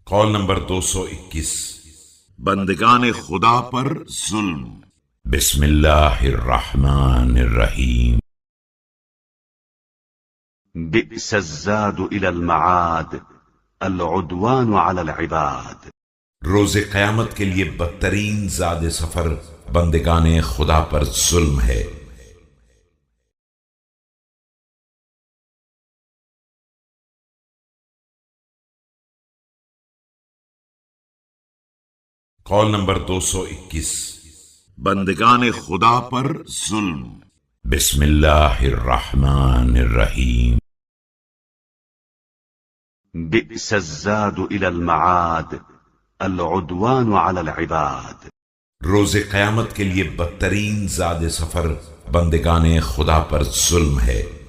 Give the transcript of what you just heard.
قول نمبر 221 بندگان خدا پر ظلم۔ بسم اللہ الرحمن الرحیم۔ بئس الزاد إلى المعاد العدوان على العباد۔ روز قیامت کے لیے بدترین زاد سفر بندگان خدا پر ظلم ہے۔ قول نمبر 221 بندگان خدا پر ظلم۔ بسم اللہ الرحمن الرحیم۔ بئس الزاد إلى المعاد العدوان على العباد۔ روز قیامت کے لیے بدترین زاد سفر بندگان خدا پر ظلم ہے۔